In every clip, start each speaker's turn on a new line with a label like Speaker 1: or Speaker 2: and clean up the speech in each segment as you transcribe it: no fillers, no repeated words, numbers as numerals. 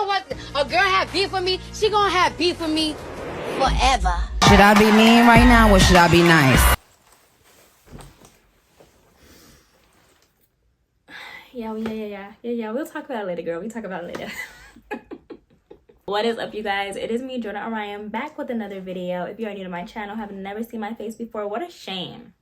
Speaker 1: what a girl have beef with me, she gonna have beef with me forever.
Speaker 2: Should I be mean right now or should I be nice?
Speaker 3: Yeah. We'll talk about it later, girl. We talk about it later. What is up, you guys? It is me, JordanOrionn, back with another video. If you are new to my channel, have never seen my face before, what a shame.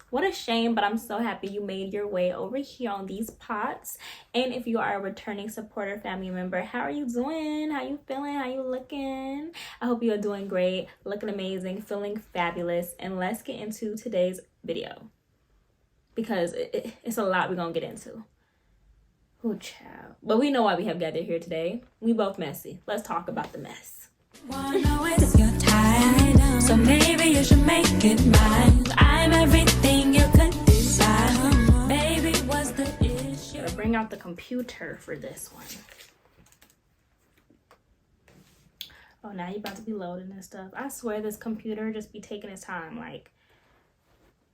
Speaker 3: What a shame, but I'm so happy you made your way over here on these pots. And if you are a returning supporter, family member, how are you doing? How you feeling? How you looking? I hope you are doing great, looking amazing, feeling fabulous. And let's get into today's video, because it's a lot we're gonna get into. Oh, child. But we know why we have gathered here today. We both messy. Let's talk about the mess.
Speaker 4: Wanna know it's your time, so maybe you should make it mine. I'm everything you could desire. Baby, what's the issue?
Speaker 3: Gotta bring out the computer for this one. Oh, now you about to be loading and stuff. I swear this computer just be taking its time. Like,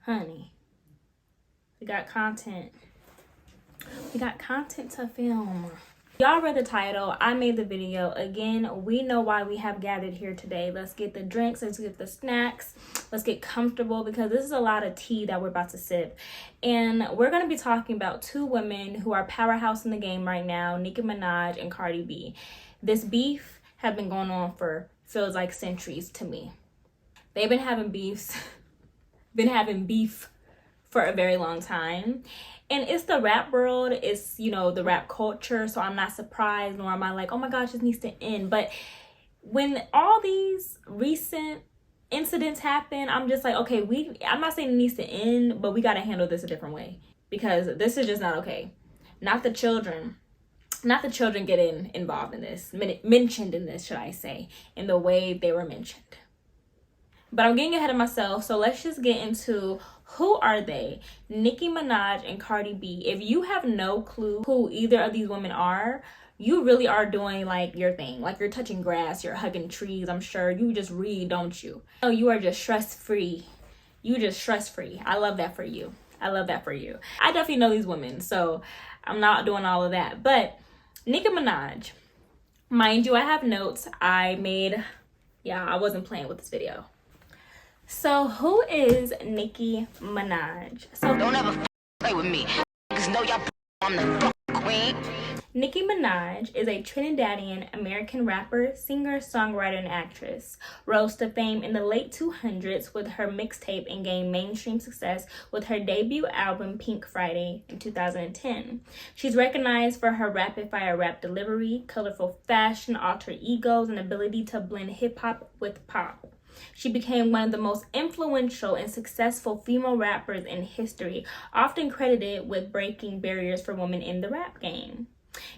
Speaker 3: honey, we got content. We got content to film. Y'all read the title. I made the video. Again, we know why we have gathered here today. Let's get the drinks. Let's get the snacks. Let's get comfortable, because this is a lot of tea that we're about to sip. And we're going to be talking about two women who are powerhouse in the game right now, Nicki Minaj and Cardi B. This beef has been going on for, feels like, centuries to me. They've been having beef for a very long time. And it's the rap world, it's, you know, the rap culture, so I'm not surprised, nor am I like, oh my gosh, this needs to end. But when all these recent incidents happen, I'm just like, okay, I'm not saying it needs to end, but we got to handle this a different way, because this is just not okay. Not the children getting involved in this, mentioned in this, should I say, in the way they were mentioned. But I'm getting ahead of myself, so let's just get into who are they? Nicki Minaj and Cardi B. If you have no clue who either of these women are, you really are doing like your thing. Like, you're touching grass, you're hugging trees, I'm sure. You just read, don't you? No, you are just stress-free. You just stress-free. I love that for you. I love that for you. I definitely know these women, so I'm not doing all of that. But Nicki Minaj, mind you, I have notes I made. Yeah, I wasn't playing with this video. So who is Nicki Minaj? So
Speaker 1: Don't ever play with me, cause know y'all I'm the queen.
Speaker 3: Nicki Minaj is a Trinidadian American rapper, singer, songwriter, and actress. Rose to fame in the late 200s with her mixtape and gained mainstream success with her debut album Pink Friday in 2010. She's recognized for her rapid-fire rap delivery, colorful fashion, alter egos, and ability to blend hip-hop with pop. She became one of the most influential and successful female rappers in history, often credited with breaking barriers for women in the rap game.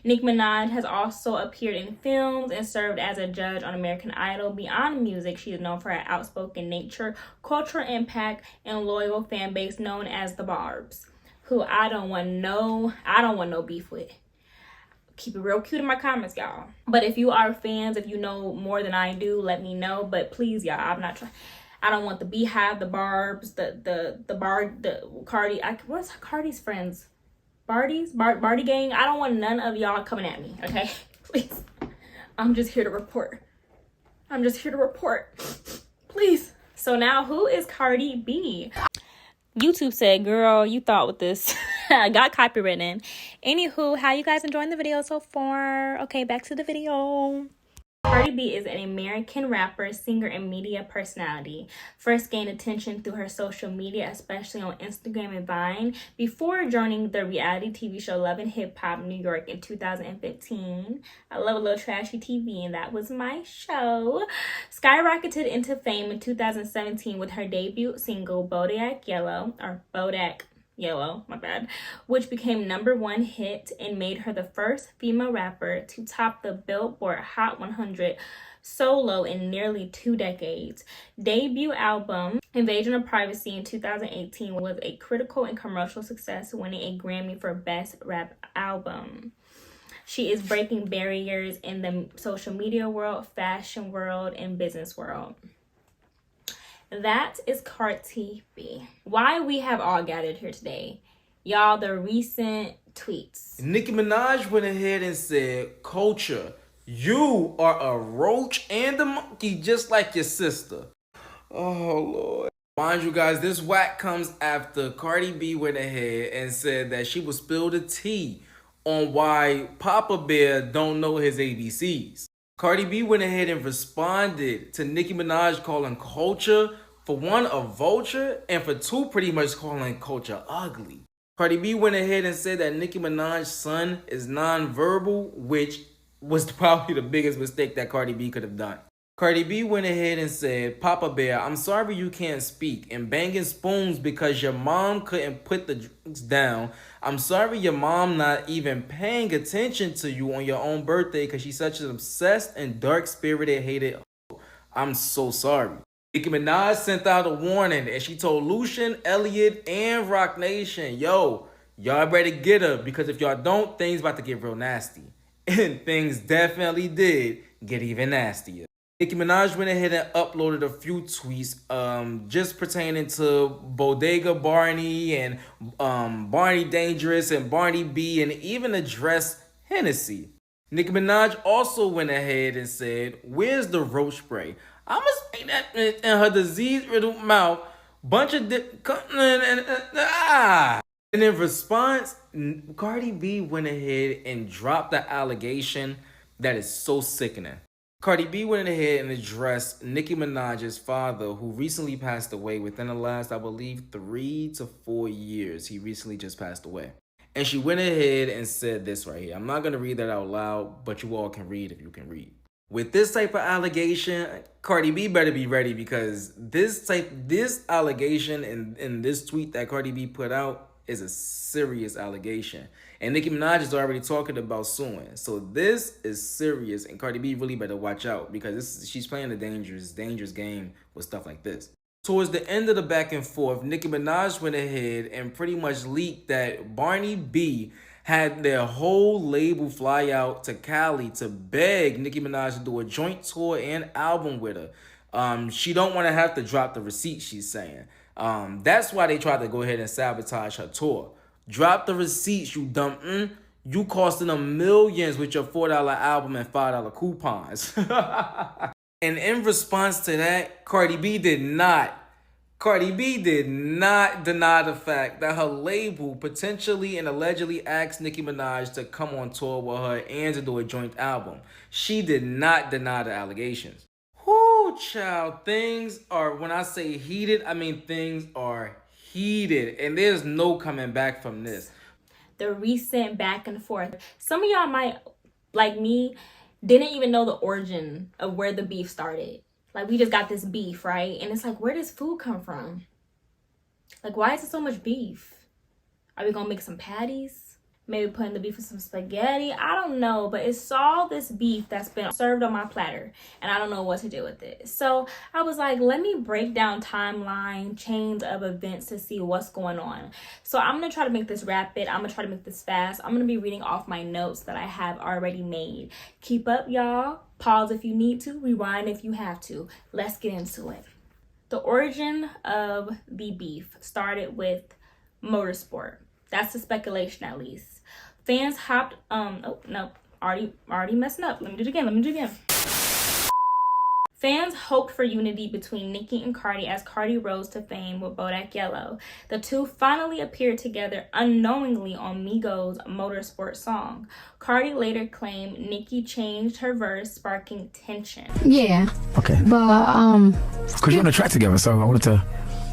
Speaker 3: Nicki Minaj has also appeared in films and served as a judge on American Idol. Beyond music, she is known for her outspoken nature, cultural impact, and loyal fan base known as the Barbs, who I don't want no beef with. Keep it real cute in my comments, y'all. But if you are fans, if you know more than I do, let me know. But please, y'all, I don't want the Beehive, the Barbs, the Cardi. What's Cardi's friends? Barty gang. I don't want none of y'all coming at me, okay? Please. I'm just here to report. Please. So now, who is Cardi B? YouTube said, girl, you thought with this. I got copywritten. Anywho, how you guys enjoying the video so far? Okay, back to the video. Cardi B is an American rapper, singer, and media personality. First gained attention through her social media, especially on Instagram and Vine, before joining the reality TV show Love and Hip Hop New York in 2015. I love a little trashy TV, and that was my show. Skyrocketed into fame in 2017 with her debut single Bodak Yellow, which became #1 hit and made her the first female rapper to top the Billboard Hot 100 solo in nearly 2 decades. Debut album Invasion of Privacy in 2018 was a critical and commercial success, winning a Grammy for Best Rap Album. She is breaking barriers in the social media world, fashion world, and business world. That is Cardi B. Why we have all gathered here today. Y'all, the recent tweets.
Speaker 5: Nicki Minaj went ahead and said culture You are a roach and a monkey just like your sister. Oh, Lord. Mind you guys, this whack comes after Cardi B went ahead and said that she would spill the tea on why Papa Bear don't know his ABCs. Cardi B went ahead and responded to Nicki Minaj calling Culture, for one, a vulture, and for two, pretty much calling Culture ugly. Cardi B went ahead and said that Nicki Minaj's son is nonverbal, which was probably the biggest mistake that Cardi B could have done. Cardi B went ahead and said, Papa Bear, I'm sorry you can't speak, and banging spoons because your mom couldn't put the drinks down. I'm sorry your mom not even paying attention to you on your own birthday because she's such an obsessed and dark-spirited hated. I'm so sorry. Nicki Minaj sent out a warning and she told Lucian, Elliott, and Roc Nation, yo, y'all better get her because if y'all don't, things about to get real nasty. And things definitely did get even nastier. Nicki Minaj went ahead and uploaded a few tweets just pertaining to Bodega Barney and Barney Dangerous and Barney B and even addressed Hennessy. Nicki Minaj also went ahead and said, where's the roach spray? I'ma spray that in her disease-riddled mouth. Bunch of And in response, Cardi B went ahead and dropped the allegation that is so sickening. Cardi B went ahead and addressed Nicki Minaj's father, who recently passed away within the last, I believe, 3 to 4 years. He recently just passed away. And she went ahead and said this right here. I'm not going to read that out loud, but you all can read if you can read. With this type of allegation, Cardi B better be ready because this allegation and this tweet that Cardi B put out is a serious allegation. And Nicki Minaj is already talking about suing. So this is serious and Cardi B really better watch out because she's playing a dangerous game with stuff like this. Towards the end of the back and forth, Nicki Minaj went ahead and pretty much leaked that Barney B had their whole label fly out to Cali to beg Nicki Minaj to do a joint tour and album with her. She don't want to have to drop the receipts, she's saying. That's why they tried to go ahead and sabotage her tour. Drop the receipts, you dumb. You costing them millions with your $4 album and $5 coupons. And in response to that, Cardi B did not deny the fact that her label potentially and allegedly asked Nicki Minaj to come on tour with her and to do a joint album. She did not deny the allegations. Whoo, child, things are, when I say heated, I mean things are heated, and there's no coming back from this.
Speaker 3: The recent back and forth. Some of y'all might, like me, didn't even know the origin of where the beef started. Like, we just got this beef, right? And it's like, where does food come from? Like, why is there so much beef? Are we gonna make some patties? Maybe put in the beef with some spaghetti? I don't know, but it's all this beef that's been served on my platter, and I don't know what to do with it. So I was like, let me break down timeline, chains of events to see what's going on. So I'm gonna try to make this rapid. I'm gonna try to make this fast. I'm gonna be reading off my notes that I have already made. Keep up, y'all. Pause if you need to, rewind if you have to. Let's get into it. The origin of the beef started with motorsport. That's the speculation, at least. Fans hopped, oh, no, already messing up. Let me do it again. Fans hoped for unity between Nicki and Cardi as Cardi rose to fame with Bodak Yellow. The two finally appeared together unknowingly on Migos' Motorsport song. Cardi later claimed Nicki changed her verse, sparking tension.
Speaker 1: Yeah.
Speaker 6: Okay.
Speaker 1: But
Speaker 6: Because you're on the track together, so I wanted to.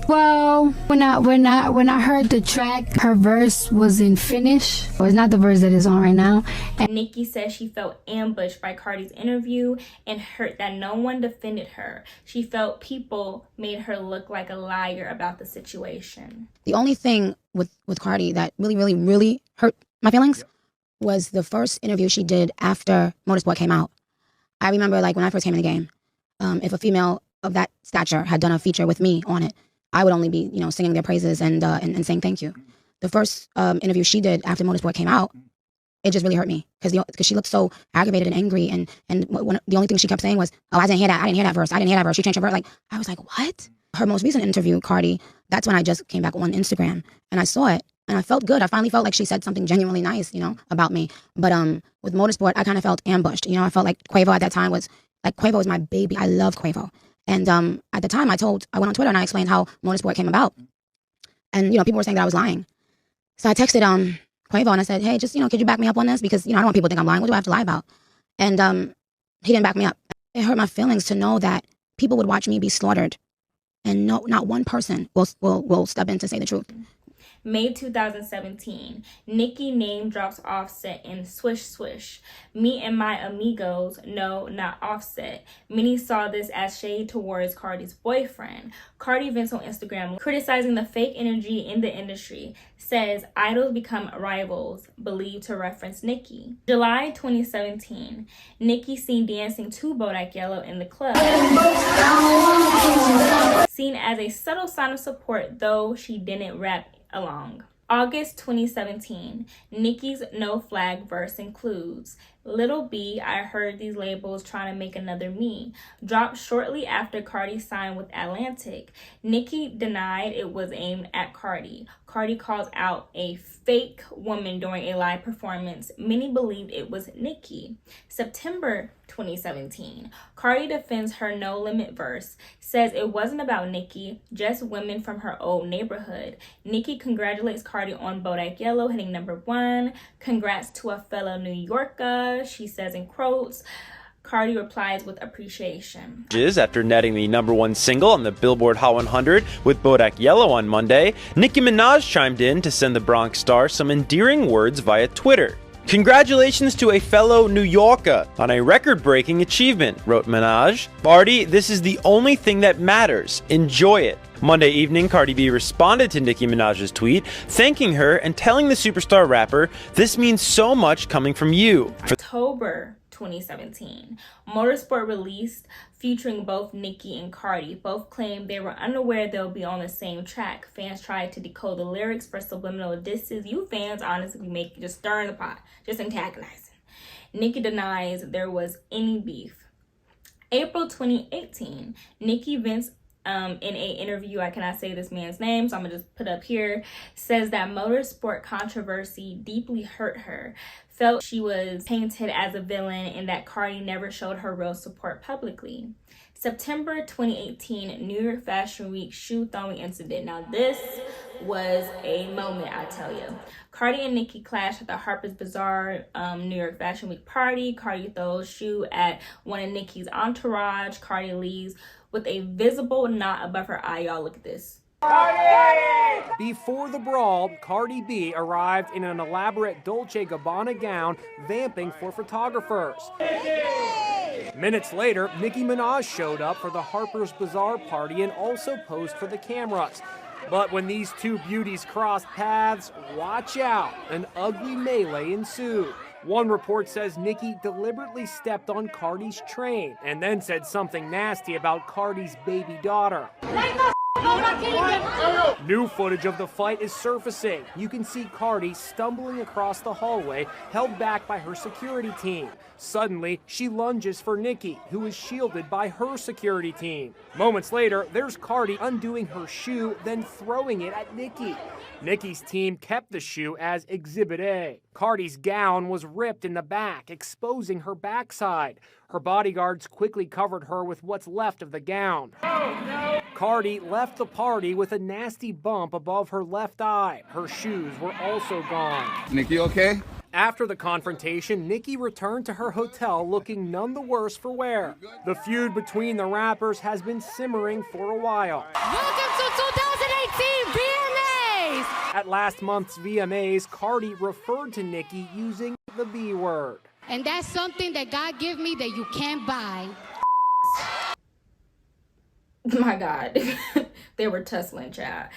Speaker 1: well, when I heard the track, her verse was in Finnish. Or it's not the verse that is on right now.
Speaker 3: And Nicki says she felt ambushed by Cardi's interview and hurt that no one defended her. She felt people made her look like a liar about the situation.
Speaker 2: The only thing with Cardi that really hurt my feelings was the first interview she did after Motorsport came out. I remember, like, when I first came in the game, if a female of that stature had done a feature with me on it, I would only be, singing their praises and saying thank you. The first interview she did after Motorsport came out, it just really hurt me because she looked so aggravated and angry, and the only thing she kept saying was, "Oh, I didn't hear that verse. She changed her verse." Like, I was like, what? Her most recent interview, Cardi, that's when I just came back on Instagram and I saw it, And I felt good. I finally felt like she said something genuinely nice, about me. But with Motorsport, I kind of felt ambushed. I felt like Quavo at that time was Quavo was my baby. I love Quavo. And at the time, I went on Twitter and I explained how Motorsport came about. And, people were saying that I was lying. So I texted Quavo and I said, hey, just, could you back me up on this? Because, I don't want people to think I'm lying. What do I have to lie about? And he didn't back me up. It hurt my feelings to know that people would watch me be slaughtered and not one person will step in to say the truth.
Speaker 3: May 2017, Nicki name drops Offset in Swish Swish. Me and my amigos, no, not Offset. Many saw this as shade towards Cardi's boyfriend. Cardi vents on Instagram criticizing the fake energy in the industry. Says idols become rivals, believed to reference Nicki. July 2017, Nicki seen dancing to Bodak Yellow in the club. Seen as a subtle sign of support, though she didn't rap along. August 2017, Nicki's No Flag verse includes Little B, I heard these labels trying to make another me. Dropped shortly after Cardi signed with Atlantic. Nicki denied it was aimed at Cardi. Cardi calls out a fake woman during a live performance. Many believed it was Nicki. September 2017, Cardi defends her No Limit verse, says it wasn't about Nicki, just women from her old neighborhood. Nicki congratulates Cardi on Bodak Yellow hitting #1. Congrats to a fellow New Yorker, she says in quotes. Cardi replies with appreciation.
Speaker 7: After netting the #1 single on the Billboard Hot 100 with Bodak Yellow on Monday, Nicki Minaj chimed in to send the Bronx star some endearing words via Twitter. Congratulations to a fellow New Yorker on a record-breaking achievement, wrote Minaj. Cardi, this is the only thing that matters. Enjoy it. Monday evening, Cardi B responded to Nicki Minaj's tweet, thanking her and telling the superstar rapper, this means so much coming from you.
Speaker 3: October 2017, Motorsport released featuring both Nicki and Cardi. Both claimed they were unaware they'll be on the same track. Fans tried to decode the lyrics for subliminal disses. You fans honestly be just stirring the pot, just antagonizing. Nicki denies there was any beef. April 2018, Nicki vents in an interview, I cannot say this man's name, so I'm gonna just put up here, says that Motorsport controversy deeply hurt her, felt she was painted as a villain and that Cardi never showed her real support publicly. September 2018, New York Fashion Week shoe throwing incident. Now this was a moment, I tell you. Cardi and Nicki clashed at the Harper's Bazaar New York Fashion Week party. Cardi throws shoe at one of Nicki's entourage. Cardi leaves with a visible knot above her eye. Y'all look at this.
Speaker 8: Before the brawl, Cardi B arrived in an elaborate Dolce & Gabbana gown, vamping for photographers. Minutes later, Nicki Minaj showed up for the Harper's Bazaar party and also posed for the cameras. But when these two beauties crossed paths, watch out, an ugly melee ensued. One report says Nicki deliberately stepped on Cardi's train and then said something nasty about Cardi's baby daughter. New footage of the fight is surfacing. You can see Cardi stumbling across the hallway, held back by her security team. Suddenly, she lunges for Nicki, who is shielded by her security team. Moments later, there's Cardi undoing her shoe, then throwing it at Nicki. Nicki's team kept the shoe as Exhibit A. Cardi's gown was ripped in the back, exposing her backside. Her bodyguards quickly covered her with what's left of the gown. Cardi left the party with a nasty bump above her left eye. Her shoes were also gone.
Speaker 9: Nicki, okay?
Speaker 8: After the confrontation, Nicki returned to her hotel looking none the worse for wear. The feud between the rappers has been simmering for a while.
Speaker 10: Welcome to 2018 VMAs!
Speaker 8: At last month's VMAs, Cardi referred to Nicki using the B word.
Speaker 10: And that's something that God give me that you can't buy.
Speaker 3: My God, they were tussling, child.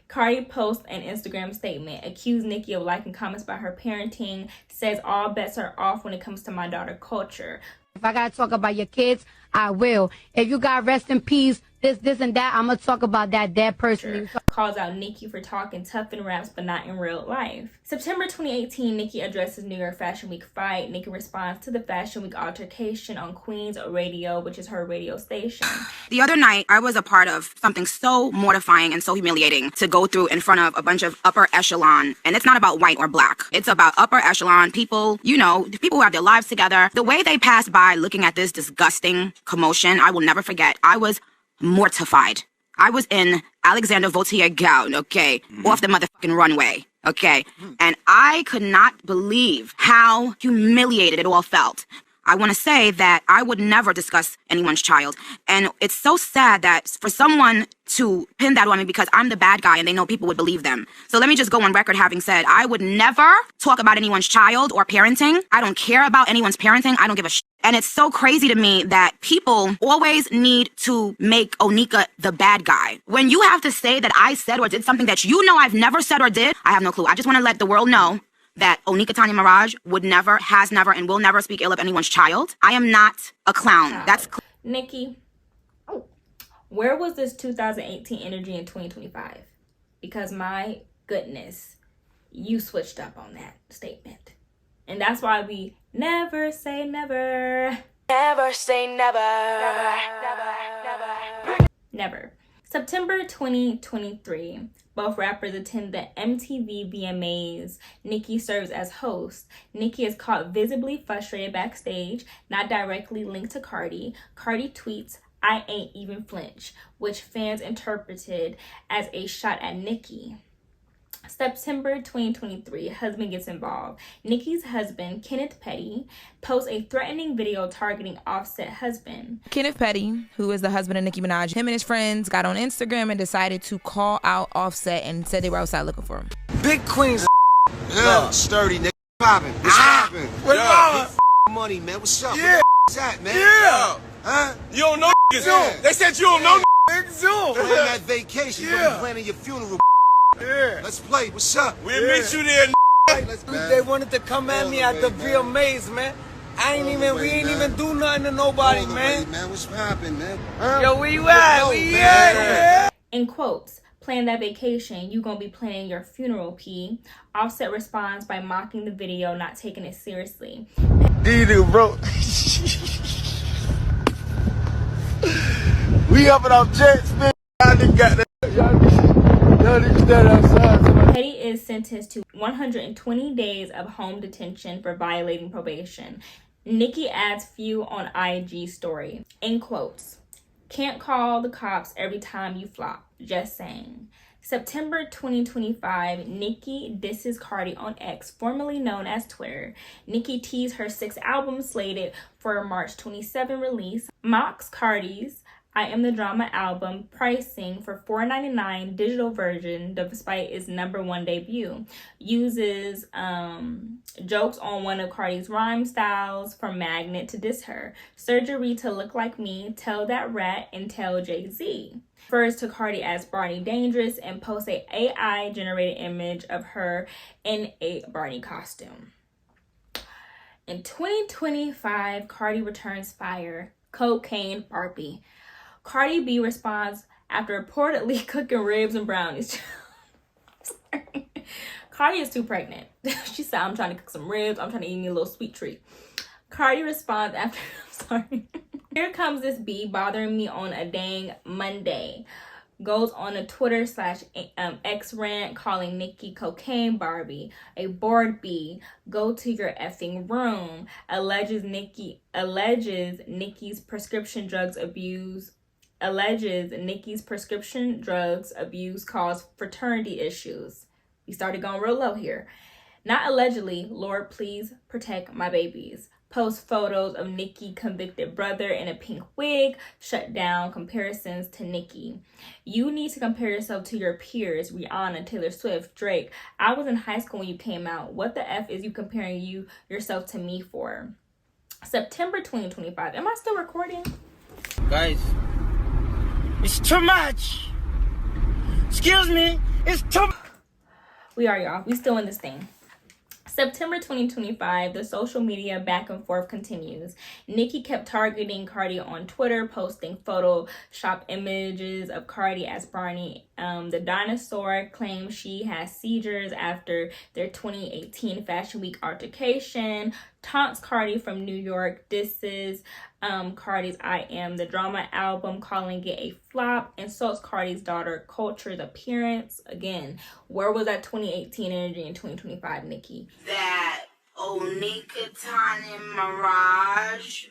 Speaker 3: Cardi posts an Instagram statement, accused Nicki of liking comments about her parenting, says all bets are off when it comes to my daughter culture.
Speaker 1: If I gotta talk about your kids, I will. If you got rest in peace, this and that, I'm gonna talk about that person.
Speaker 3: calls out Nicki for talking tough in raps but not in real life. September 2018, Nicki addresses New York Fashion Week fight. Nicki responds to the Fashion Week altercation on Queens Radio, which is her radio station.
Speaker 2: The other night, I was a part of something so mortifying and so humiliating to go through in front of a bunch of upper echelon. And it's not about white or black. It's about upper echelon people, you know, people who have their lives together. The way they passed by looking at this disgusting commotion, I will never forget. I was mortified. I was in Alexander Vautier gown, okay, off the motherfucking runway, okay? And I could not believe how humiliated it all felt. I want to say that I would never discuss anyone's child. And it's so sad that for someone to pin that on me because I'm the bad guy and they know people would believe them. So let me just go on record having said, I would never talk about anyone's child or parenting. I don't care about anyone's parenting. I don't give a shit. And it's so crazy to me that people always need to make Onika the bad guy. When you have to say that I said or did something that you know I've never said or did, I have no clue. I just want to let the world know that Onika Tanya Mirage would never, has never, and will never speak ill of anyone's child. I am not a clown. That's
Speaker 3: Nicki, where was this 2018 energy in 2025? Because my goodness, you switched up on that statement. And that's why we never say never.
Speaker 4: Never say never.
Speaker 3: Never. September 2023, both rappers attend the MTV VMAs. Nicki serves as host. Nicki is caught visibly frustrated backstage, not directly linked to Cardi. Cardi tweets, "I ain't even flinch," which fans interpreted as a shot at Nicki. September 2023, husband gets involved. Nicki's husband, Kenneth Petty, posts a threatening video targeting Offset husband.
Speaker 9: Kenneth Petty, who is the husband of Nicki Minaj, him and his friends got on Instagram and decided to call out Offset and said they were outside looking for him.
Speaker 11: Big Queens.
Speaker 12: Yeah, sturdy nigga. Poppin'. What's poppin'?
Speaker 11: What's up?
Speaker 12: Money, man. What's up?
Speaker 11: Yeah.
Speaker 12: What's that, man?
Speaker 11: Yeah.
Speaker 12: Huh?
Speaker 11: You don't know niggas. They said you don't know niggas.
Speaker 12: Plan that vacation. You gonna be planning your funeral.
Speaker 11: Yeah.
Speaker 12: Let's play. What's up?
Speaker 11: We'll meet you there.
Speaker 12: They
Speaker 11: wanted to come at me at the VMAs, man. We ain't even do nothing to nobody, man.
Speaker 12: Man, what's poppin', man?
Speaker 11: Yo, where you at? Where you at?
Speaker 3: In quotes, plan that vacation, you gonna be planning your funeral, P. Offset responds by mocking the video, not taking it seriously.
Speaker 11: Doo-doo, bro. We up in our jets, man. Y'all niggas got that. Y'all niggas stand outside.
Speaker 3: Petty is sentenced to 120 days of home detention for violating probation. Nicki adds few on IG story. In quotes, can't call the cops every time you flop. Just saying. September 2025, Nicki disses Cardi on X, formerly known as Twitter. Nicki teased her 6th album slated for a March 27 release, mocks Cardi's I Am the Drama album pricing for $4.99 digital version despite its #1 debut. Uses jokes on one of Cardi's rhyme styles from Magnet to diss her. Surgery to look like me, tell that rat, and tell Jay-Z. Refers to Cardi as Barney Dangerous and posts a AI generated image of her in a Barney costume. In 2025, Cardi returns fire. Cocaine Barbie. Cardi B responds after reportedly cooking ribs and brownies. Sorry. Cardi is too pregnant. She said, I'm trying to cook some ribs. I'm trying to eat me a little sweet treat. Cardi responds after, sorry. Here comes this bee bothering me on a dang Monday. Goes on a Twitter/X rant calling Nicki Cocaine Barbie, a bored bee, go to your effing room, alleges Nicki's prescription drugs abuse cause fraternity issues. We started going real low here. Not allegedly, Lord, please protect my babies. Post photos of Nicki convicted brother in a pink wig, shut down comparisons to Nicki. You need to compare yourself to your peers, Rihanna, Taylor Swift, Drake. I was in high school when you came out. What the F is you comparing yourself to me for? September 2025. Am I still recording?
Speaker 11: Guys, it's too much. Excuse me, it's too much.
Speaker 3: We are, y'all. We still in this thing. September 2025, the social media back and forth continues. Nicki kept targeting Cardi on Twitter, posting Photoshop images of Cardi as Barney. The dinosaur claims she has seizures after their 2018 Fashion Week altercation, taunts Cardi from New York, disses Cardi's I Am the Drama album, calling it a flop, insults Cardi's daughter Culture's appearance. Again, where was that 2018 energy in 2025, Nicki?
Speaker 13: That Onika Tani Mirage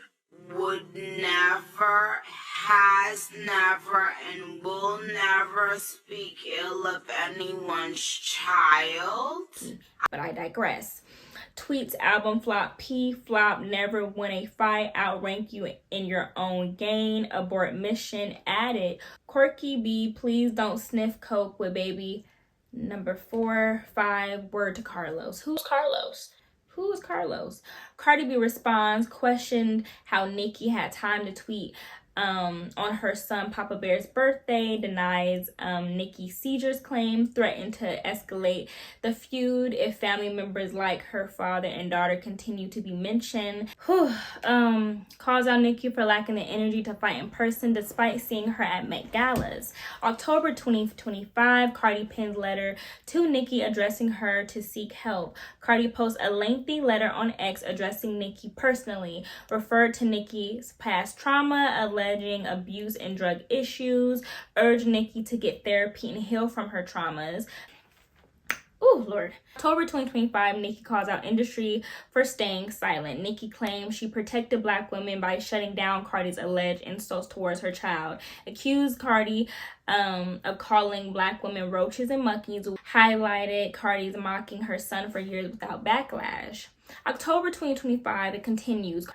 Speaker 13: would never, has never, and will never speak ill of anyone's child.
Speaker 3: But I digress. Tweets album flop, P flop, never win a fight, outrank you in your own gain, abort mission, added. Quirky B, please don't sniff coke with baby number 4, 5, word to Carlos. Who's Carlos? Who is Carlos? Cardi B responds, questioned how Nicki had time to tweet on her son Papa Bear's birthday, denies Nicki's seizures claim, threatened to escalate the feud if family members like her father and daughter continue to be mentioned. Calls out Nicki for lacking the energy to fight in person despite seeing her at Met Galas. October 2025, Cardi pins letter to Nicki addressing her to seek help. Cardi posts a lengthy letter on X addressing Nicki personally, referred to Nicki's past trauma, alleging abuse and drug issues, urged Nicki to get therapy and heal from her traumas. Oh, Lord. October 2025, Nicki calls out industry for staying silent. Nicki claims she protected Black women by shutting down Cardi's alleged insults towards her child. Accused Cardi of calling Black women roaches and monkeys. Highlighted Cardi's mocking her son for years without backlash. October 2025, it continues.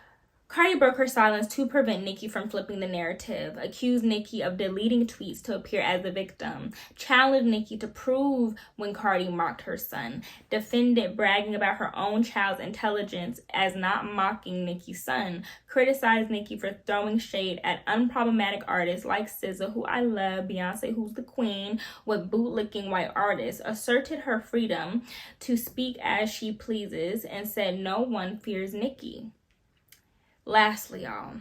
Speaker 3: Cardi broke her silence to prevent Nicki from flipping the narrative, accused Nicki of deleting tweets to appear as the victim, challenged Nicki to prove when Cardi mocked her son, defended bragging about her own child's intelligence as not mocking Nicki's son, criticized Nicki for throwing shade at unproblematic artists like SZA, who I love, Beyonce, who's the queen, with bootlicking white artists, asserted her freedom to speak as she pleases, and said no one fears Nicki. Lastly, y'all,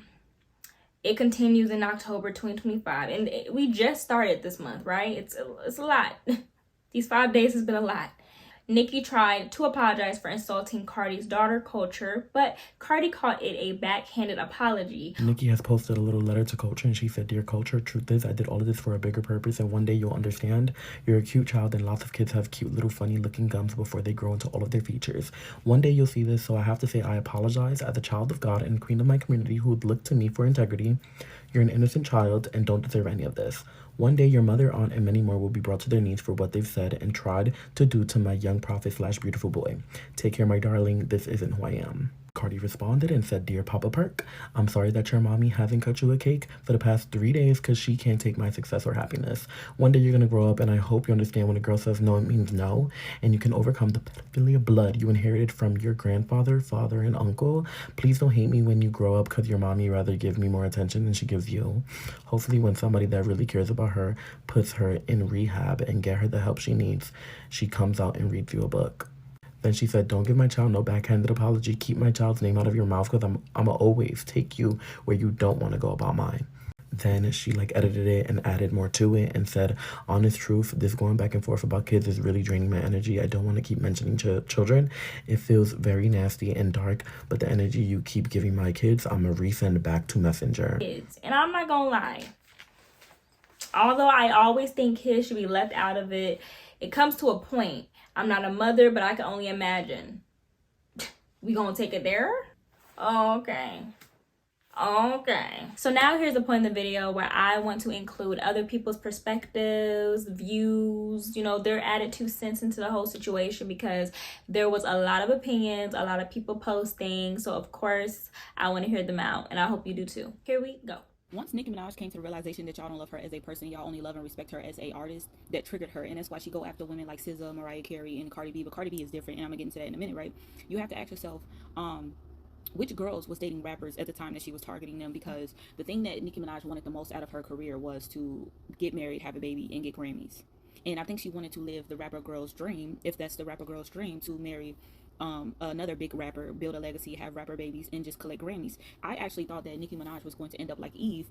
Speaker 3: it continues in October 2025, and we just started this month, right? It's a lot. These 5 days has been a lot. Nicki tried to apologize for insulting Cardi's daughter, Culture, but Cardi called it a backhanded apology.
Speaker 14: Nicki has posted a little letter to Culture, and she said, "Dear Culture, truth is, I did all of this for a bigger purpose, and one day you'll understand. You're a cute child, and lots of kids have cute little funny looking gums before they grow into all of their features. One day you'll see this, so I have to say I apologize as a child of God and queen of my community who would look to me for integrity. You're an innocent child and don't deserve any of this. One day your mother, aunt, and many more will be brought to their knees for what they've said and tried to do to my young prophet / beautiful boy. Take care, my darling. This isn't who I am." Cardi responded and said, "Dear Papa Perk, I'm sorry that your mommy hasn't cut you a cake for the past 3 days because she can't take my success or happiness. One day you're going to grow up, and I hope you understand when a girl says no, it means no, and you can overcome the pedophilia blood you inherited from your grandfather, father, and uncle. Please don't hate me when you grow up because your mommy rather gives me more attention than she gives you. Hopefully when somebody that really cares about her puts her in rehab and get her the help she needs, she comes out and reads you a book." Then she said, "Don't give my child no backhanded apology. Keep my child's name out of your mouth because I'ma always take you where you don't want to go about mine." Then she edited it and added more to it and said, "Honest truth, this going back and forth about kids is really draining my energy. I don't want to keep mentioning children. It feels very nasty and dark, but the energy you keep giving my kids, I'ma resend back to Messenger."
Speaker 3: And I'm not gonna lie, although I always think kids should be left out of it, it comes to a point. I'm not a mother, but I can only imagine. We gonna take it there? Okay. So now here's the point in the video where I want to include other people's perspectives, views, their added 2 cents into the whole situation, because there was a lot of opinions, a lot of people posting. So of course I want to hear them out, and I hope you do too. Here we go.
Speaker 15: Once Nicki Minaj came to the realization that y'all don't love her as a person, y'all only love and respect her as a artist, that triggered her, and that's why she go after women like SZA, Mariah Carey, and Cardi B. But Cardi B is different, and I'm gonna get into that in a minute, right? You have to ask yourself, which girls was dating rappers at the time that she was targeting them? Because the thing that Nicki Minaj wanted the most out of her career was to get married, have a baby, and get Grammys. And I think she wanted to live the rapper girl's dream, if that's the rapper girl's dream, to marry another big rapper build a legacy, have rapper babies, and just collect Grammys. I actually thought that Nicki Minaj was going to end up like Eve,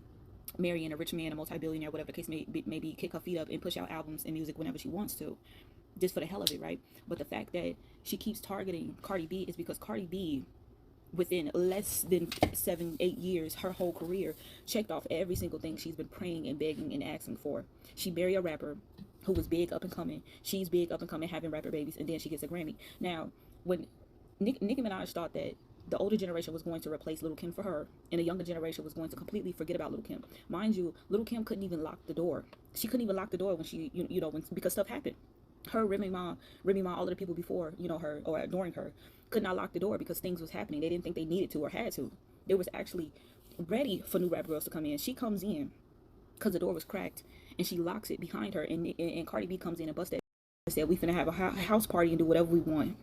Speaker 15: marrying a rich man, a multi-billionaire, whatever the case may be, maybe kick her feet up and push out albums and music whenever she wants to, just for the hell of it, right? But the fact that she keeps targeting Cardi B is because Cardi B, within less than 7-8 years, her whole career checked off every single thing she's been praying and begging and asking for. She married a rapper who was big up and coming. She's big up and coming, having rapper babies, and then she gets a Grammy. Now, when Nicki Minaj thought that the older generation was going to replace Little Kim for her, and the younger generation was going to completely forget about Little Kim. Mind you, Little Kim couldn't even lock the door. She couldn't even lock the door when she, because stuff happened. Her, Remy Ma, all of the people before, her or during her, could not lock the door because things was happening. They didn't think they needed to or had to. They was actually ready for new rap girls to come in. She comes in because the door was cracked, and she locks it behind her, and Cardi B comes in and busts that and said, we finna have a house party and do whatever we want.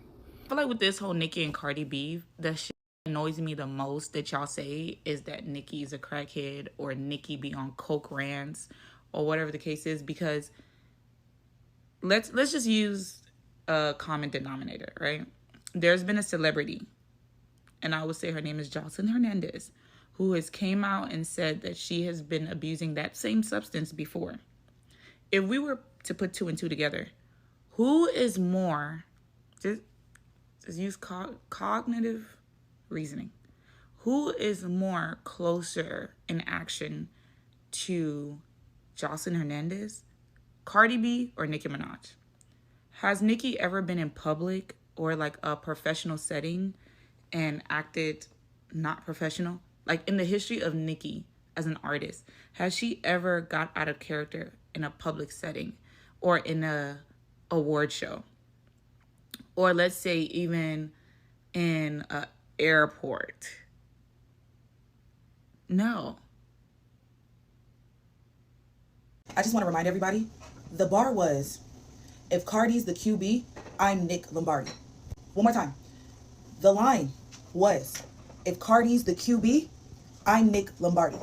Speaker 16: I feel like with this whole Nicki and Cardi beef, the shit that annoys me the most that y'all say is that Nicki is a crackhead or Nicki be on coke rants or whatever the case is, because let's just use a common denominator, right? There's been a celebrity, and I would say her name is Jocelyn Hernandez, who has came out and said that she has been abusing that same substance before. If we were to put 2 and 2 together, who is more, just use cognitive reasoning, who is more closer in action to Jocelyn Hernandez, Cardi B or Nicki Minaj? Has Nicki ever been in public or like a professional setting and acted not professional? Like in the history of Nicki as an artist, has she ever got out of character in a public setting or in a award show? Or let's say even in an airport? No.
Speaker 17: I just want to remind everybody, the bar was, if Cardi's the QB, I'm Nick Lombardi. One more time. The line was, if Cardi's the QB, I'm Nick Lombardi.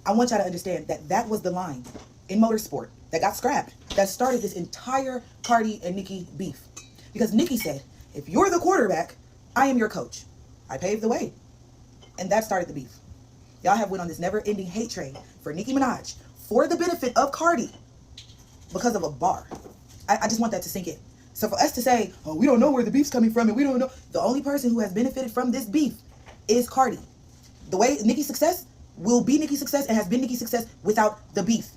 Speaker 17: I want y'all to understand that that was the line in motorsport that got scrapped, that started this entire Cardi and Nicki beef. Because Nicki said, if you're the quarterback, I am your coach. I paved the way. And that started the beef. Y'all have went on this never-ending hate train for Nicki Minaj for the benefit of Cardi because of a bar. I just want that to sink in. So for us to say, oh, we don't know where the beef's coming from and we don't know, the only person who has benefited from this beef is Cardi. The way Nicki's success will be Nicki's success and has been Nicki's success without the beef.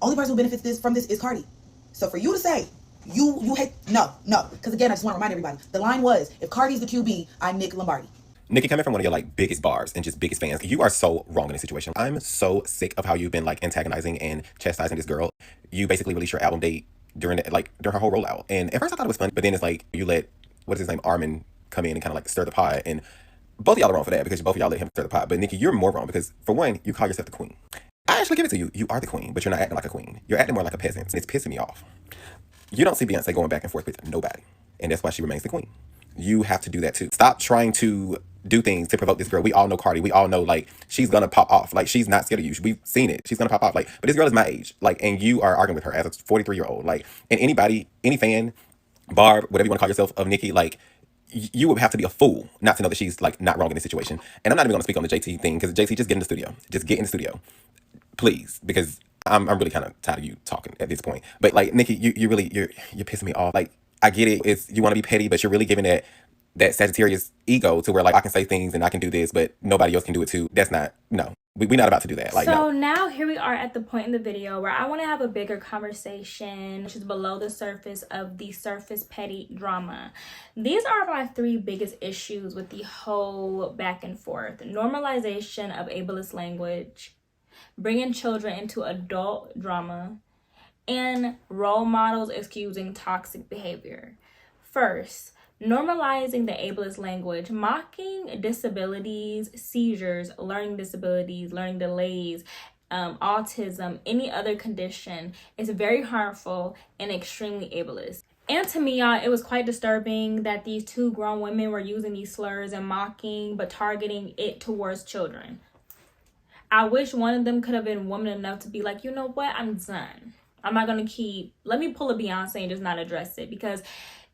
Speaker 17: Only person who benefits from this is Cardi. So for you to say, you hate, no. Because again, I just want to remind everybody, the line was, if Cardi's the QB, I'm Nick Lombardi.
Speaker 18: Nicki, coming from one of your like biggest bars and just biggest fans, you are so wrong in this situation. I'm so sick of how you've been like antagonizing and chastising this girl. You basically released your album date during her whole rollout. And at first I thought it was fun, but then it's like you let, what is his name, Armin come in and kind of like stir the pot. And both of y'all are wrong for that because both of y'all let him stir the pot. But Nicki, you're more wrong because for one, you call yourself the queen. I actually give it to you. You are the queen, but you're not acting like a queen. You're acting more like a peasant. It's pissing me off. You don't see Beyonce going back and forth with nobody. And that's why she remains the queen. You have to do that too. Stop trying to do things to provoke this girl. We all know Cardi. We all know like she's gonna pop off. Like she's not scared of you. We've seen it. She's gonna pop off. Like, but this girl is my age. Like, and you are arguing with her as a 43-year-old. Like, and anybody, any fan, Barb, whatever you want to call yourself of Nicki, like you would have to be a fool not to know that she's like not wrong in this situation. And I'm not even gonna speak on the JT thing because JT, just get in the studio. Just get in the studio, please, because I'm really kind of tired of you talking at this point. But like Nicki, you're pissing me off. Like I get it. It's you want to be petty, but you're really giving that Sagittarius ego to where like I can say things and I can do this, but nobody else can do it too. That's not, no. We're not about to do that. Like,
Speaker 3: so
Speaker 18: no.
Speaker 3: Now here we are at the point in the video where I want to have a bigger conversation, which is below the surface of the surface petty drama. These are my 3 biggest issues with the whole back and forth. Normalization of ableist language, bringing children into adult drama, and role models excusing toxic behavior. First, normalizing the ableist language, mocking disabilities, seizures, learning disabilities, learning delays, autism, any other condition is very harmful and extremely ableist. And to me, y'all, it was quite disturbing that these 2 grown women were using these slurs and mocking, but targeting it towards children. I wish one of them could have been woman enough to be like, you know what, I'm done. I'm not going to let me pull a Beyonce and just not address it, because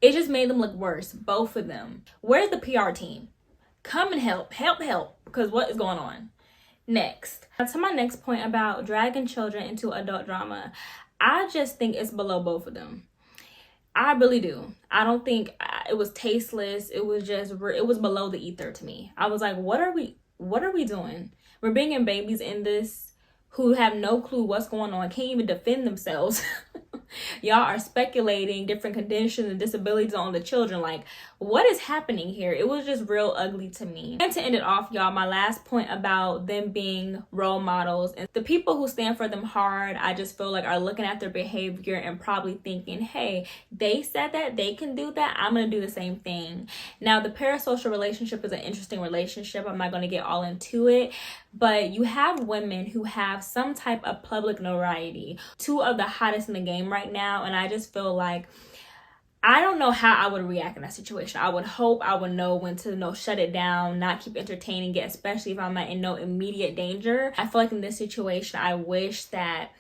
Speaker 3: It just made them look worse, both of them. Where's the PR team? Come and help, because what is going on? Next, to my next point about dragging children into adult drama, I just think it's below both of them. I really do. I don't think it was tasteless. It was below the ether to me. I was like, what are we doing? We're bringing babies in this who have no clue what's going on, can't even defend themselves. Y'all are speculating different conditions and disabilities on the children. Like, what is happening here? It was just real ugly to me. And to end it off, y'all, my last point about them being role models and the people who stand for them hard, I just feel like are looking at their behavior and probably thinking, hey, they said that, they can do that, I'm gonna do the same thing. Now, the parasocial relationship is an interesting relationship. I'm not gonna get all into it, but you have women who have some type of public notoriety, two of the hottest in the game right now, and I just feel like I don't know how I would react in that situation. I would hope I would know when to shut it down, not keep entertaining it, especially if I'm in no immediate danger. I feel like in this situation, I wish that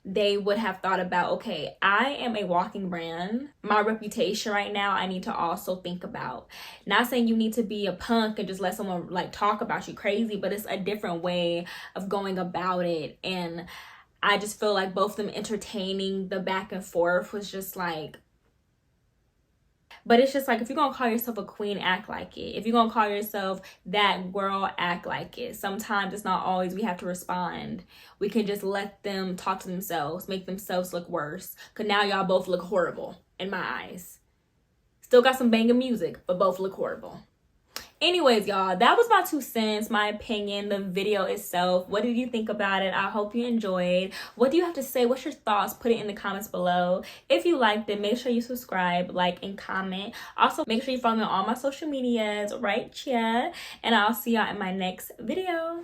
Speaker 3: they would have thought about, okay, I am a walking brand. My reputation right now, I need to also think about. Not saying you need to be a punk and just let someone like talk about you crazy, but it's a different way of going about it. And I just feel like both of them entertaining the back and forth was just like, but it's just like, if you're gonna call yourself a queen, act like it. If you're gonna call yourself that girl, act like it. Sometimes it's not always we have to respond. We can just let them talk to themselves, make themselves look worse. Cause now y'all both look horrible in my eyes. Still got some banging music, but both look horrible. Anyways, y'all, that was my 2 cents, my opinion, the video itself. What did you think about it? I hope you enjoyed. What do you have to say? What's your thoughts? Put it in the comments below. If you liked it, make sure you subscribe, like, and comment. Also, make sure you follow me on all my social medias right here. And I'll see y'all in my next video.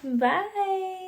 Speaker 3: Bye.